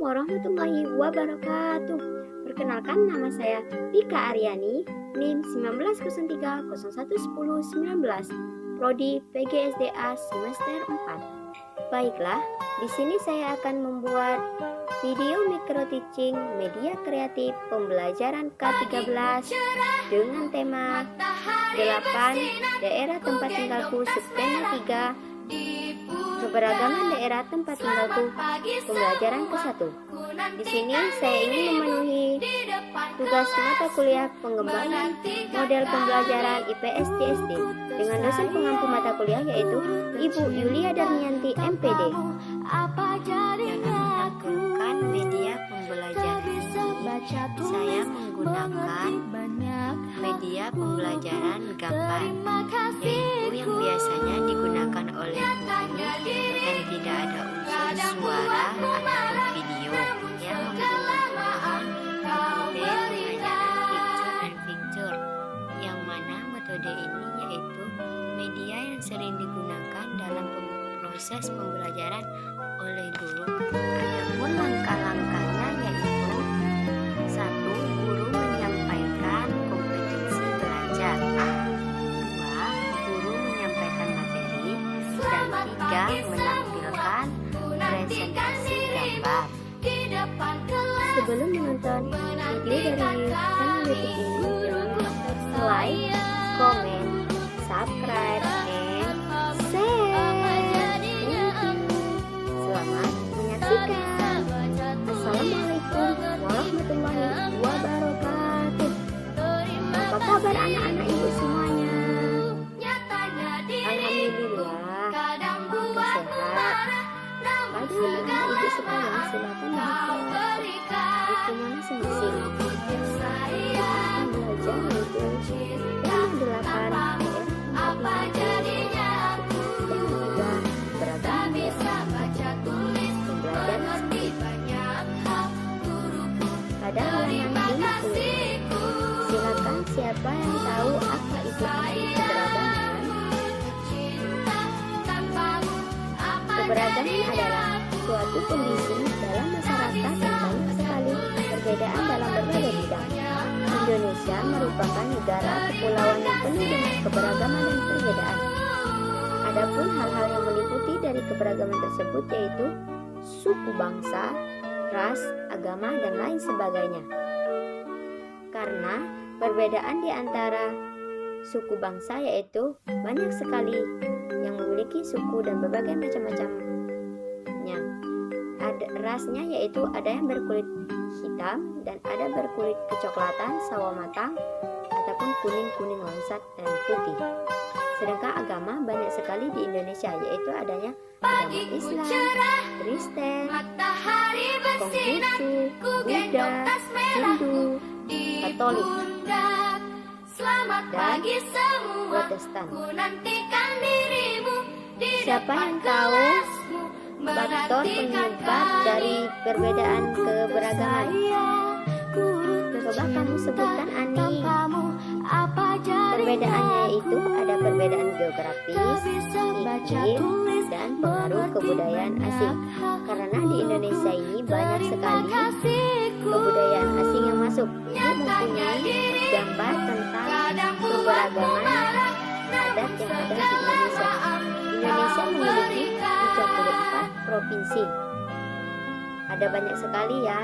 warahmatullahi wabarakatuh. Perkenalkan, nama saya Tika Aryani, NIM 1903011019, Prodi PGSDA semester 4. Baiklah, di sini saya akan membuat video micro teaching media kreatif pembelajaran K13 dengan tema 8 daerah tempat tinggalku subtema 3 keberagaman daerah tempat tinggalku pembelajaran ke-1. Di sini saya ingin memenuhi tugas mata kuliah pengembangan model pembelajaran IPS TSD dengan dosen pengampu mata kuliah yaitu Ibu Yulia Darmianti MPD. Dalam melakukan media pembelajaran ini, saya menggunakan media pembelajaran gambar, yaitu yang biasanya digunakan oleh guru dan tidak ada unsur suara ataupun video, yang menggunakan metode picture and picture, yang mana metode ini yaitu media yang sering digunakan dalam proses pembelajaran oleh guru. Adapun langkah-langkahnya yaitu: 1. Guru menyampaikan kompetensi belajar, 2. Guru menyampaikan materi, dan 3. Menampilkan presentasi gambar. Sebelum menonton video dari channel YouTube ini, jangan lupa like, comment, subscribe, and share. Selamat menyaksikan. Assalamualaikum warahmatullahi wabarakatuh. Apa kabar anak-anak ibu semuanya? Alhamdulillah, sehat. Pada anak-anak ibu sekolah, silakan buka buku masing-masing. Kita akan belajar yaitu tema 8 pada halaman 50. Silakan, siapa yang tahu apa itu keberagaman? Keberagaman adalah suatu kondisi dalam masyarakat yang banyak sekali perbedaan dalam berbagai bidang. Indonesia merupakan negara kepulauan yang penuh dengan keberagaman dan perbedaan. Adapun hal-hal yang meliputi dari keberagaman tersebut yaitu suku bangsa, ras, agama, dan lain sebagainya. Karena perbedaan di antara suku bangsa yaitu banyak sekali yang memiliki suku dan berbagai macam-macamnya. Ada rasnya yaitu ada yang berkulit hitam dan ada berkulit kecoklatan, sawo matang, ataupun kuning-kuning langsat dan putih. Sedangkan agama banyak sekali di Indonesia, yaitu adanya agama Islam, Kristen, Konghucu, Buddha, Hindu, Katolik, dan Protestan. Siapa yang tahu faktor penyebab dari perbedaan keberagaman? Coba kamu sebutkan, Ani. Perbedaannya yaitu ada perbedaan geografis, iklim, dan pengaruh kebudayaan asing. Karena di Indonesia ini banyak sekali kebudayaan asing yang masuk. Ibu mempunyai gambar tentang keberagaman adat yang ada di Indonesia. Indonesia memiliki 34 provinsi. Ada banyak sekali ya.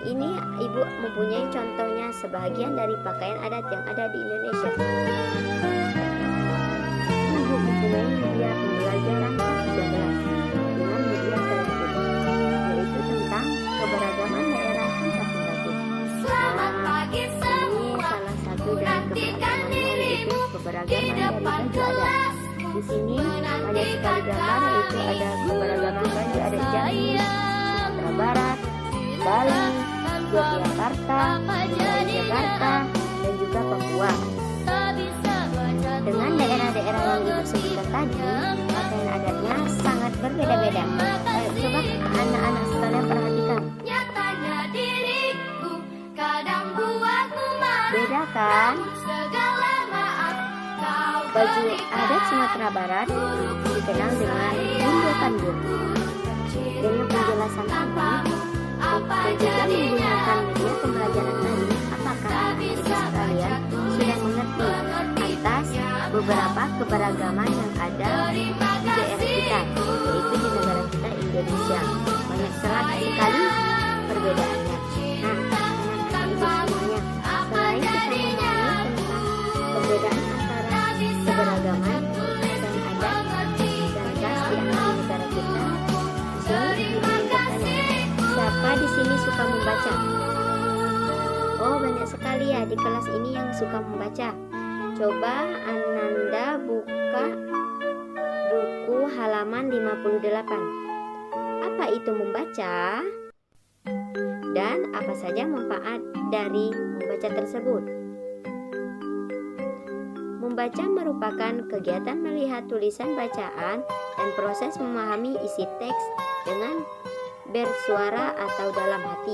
Ini ibu mempunyai contohnya sebagian dari pakaian adat yang ada di Indonesia. Ibu mempunyai media pembelajaran K13 dengan media kreatif, yaitu tentang keberagaman daerah tempat tinggalku. Ini salah satu dari keberagamannya yaitu keberagaman dari baju adat. Di sini banyak sekali gambar, yaitu ada keberagaman baju adat Jambi, Sumatera Barat, Bali, Yogyakarta, Jakarta, dan juga Papua. Dengan daerah-daerah yang ibu sebutkan tadi, pakaian adatnya sangat berbeda-beda. Coba anak-anak sekalian perhatikan. Beda kan? Baju adat Sumatera Barat dikenal dengan Bundo Kandung. Dengan penjelasan apa? dan juga menggunakan media pembelajaran tadi, apakah anak-anak sekalian sudah mengerti atas beberapa keberagaman yang ada di daerah kita, yaitu di negara kita Indonesia? Banyak sekali perbedaannya. Nah, anak-anak ibu semuanya, selain kita memahami tentang perbedaan antara keberagaman dan adat dan ras di negara kita, di sini ibu ingin bertanya, siapa di sini suka membaca? Oh, banyak sekali ya di kelas ini yang suka membaca. Coba Ananda buka buku halaman 58. Apa itu membaca? Dan apa saja manfaat dari membaca tersebut? Membaca merupakan kegiatan melihat tulisan bacaan dan proses memahami isi teks dengan bersuara atau dalam hati.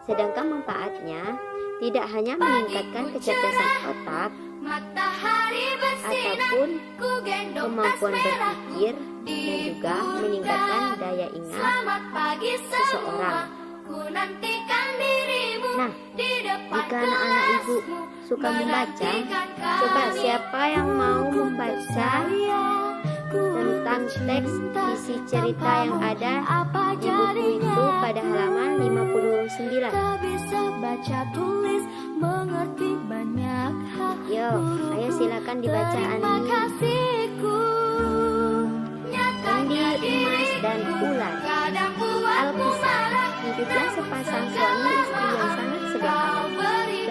Sedangkan manfaatnya tidak hanya meningkatkan kecerdasan otak ataupun kemampuan berpikir, dan juga meningkatkan daya ingat seseorang. Nah, jika anak-anak ibu suka membaca, coba siapa yang mau membaca tentang teks isi cerita yang ada di buku itu pada halaman 59. Yo, ayo silakan dibaca Ani. Andi, emas, dan ular. Alkisah, hiduplah sepasang suami istri yang sangat sederhana.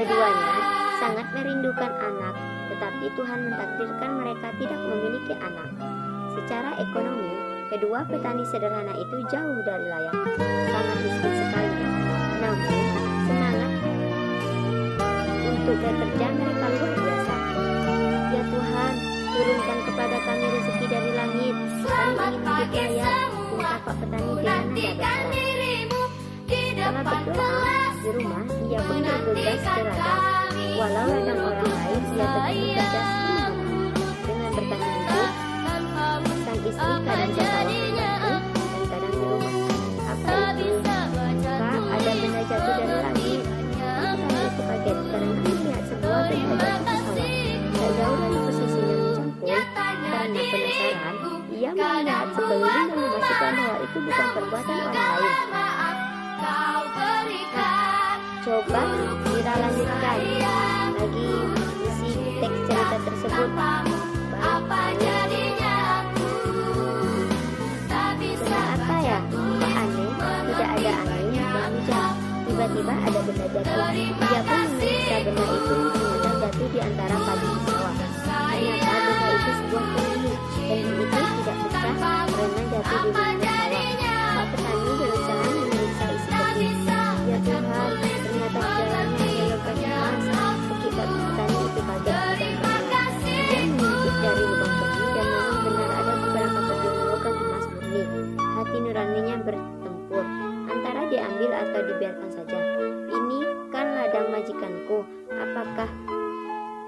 Keduanya sangat merindukan anak, tetapi Tuhan mentakdirkan mereka tidak memiliki anak. Secara ekonomi, kedua petani sederhana itu jauh dari layak, sangat miskin sekali. Namun, semangat untuk bekerja mereka luar biasa. Ya Tuhan, turunkan kepada kami rezeki dari langit. Kami ingin hidup layak, minta Pak petani dengan nada besar. Setelah berdoa di rumah, ia pun bergegas ke ladang. Walau ladang orang lain, ia tetap bergegas dengan bertahan hidup. Sang istri kadang ke sawah dan kadang di rumah. Apa itu? Kak, ada benda jatuh dari langit. Petani itu kaget karena melihat sebuah benda jatuh ke sawah. Tak jauh dari posisinya mencangkul, karena penasaran, ia melihat sekeliling dan memastikan bahwa itu bukan perbuatan orang lain. Coba kita lanjutkan lagi isi teks cerita tersebut. Kenapa ya? Kok aneh? Tidak ada angin dan hujan. Tiba-tiba ada benda jatuh. Dia pun memeriksa benda itu, ternyata jatuh di antara padi di sawah. Ternyata benda itu sebuah kendi, dan itu tidak pecah karena jatuh di lubang sawah. Pak petani berusaha memeriksa isi kendi. Ya Tuhan, ternyata di dalamnya ada logam emas. Akibat petani itu kaget dan terkejut. Dia mengintip dari lubang kendi dan memang benar ada beberapa keping logam emas murni. Hati nuraninya bertempur antara diambil atau dibiarkan saja. Ini kan ladang majikanku. Apakah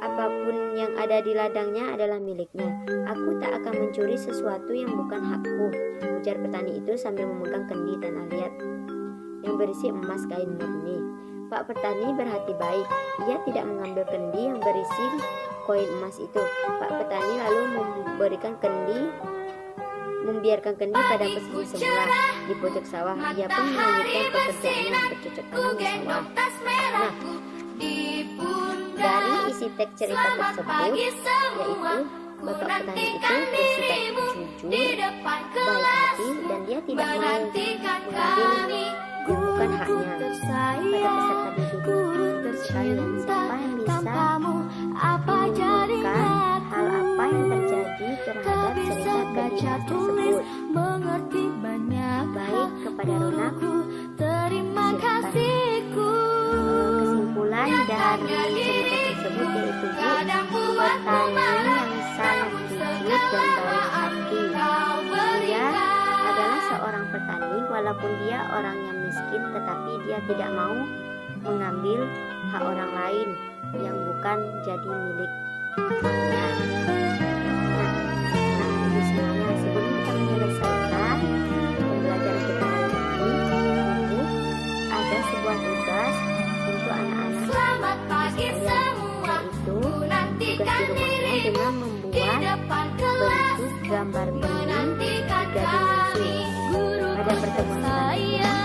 apapun yang ada di ladangnya adalah miliknya? Aku tak akan mencuri sesuatu yang bukan hakku, ujar petani itu sambil memegang kendi tanah liat yang berisi emas kain murni. Pak petani berhati baik. Ia tidak mengambil kendi yang berisi koin emas itu. Pak petani lalu membiarkan kendi pada posisi semula di pojok sawah. Ia pun melanjutkan pekerjaannya bercocok tanam di sawah. Nah, dari isi teks cerita tersebut, yaitu bapak petani itu bersikap jujur, baik hati, dan dia tidak mau mengambil yang bukan haknya. Pada peserta didik sekalian, siapa yang bisa menyembuhkan hal apa yang terjadi terhadap cerita kendi tersebut? Baik, kepada Ronak, silakan. Kesimpulan dari cerita tersebut yaitu petani yang sangat jujur dan baik hati. Dia adalah seorang petani, walaupun dia orang yang miskin, tetapi dia tidak mau mengambil hak orang lain yang bukan jadi milik haknya. Nah, ini semuanya. Sebelum kita menyelesaikan pembelajaran kita hari ini, dengan membuat bentuk gambar bening tiga dimensi. Pada pertemuan selanjutnya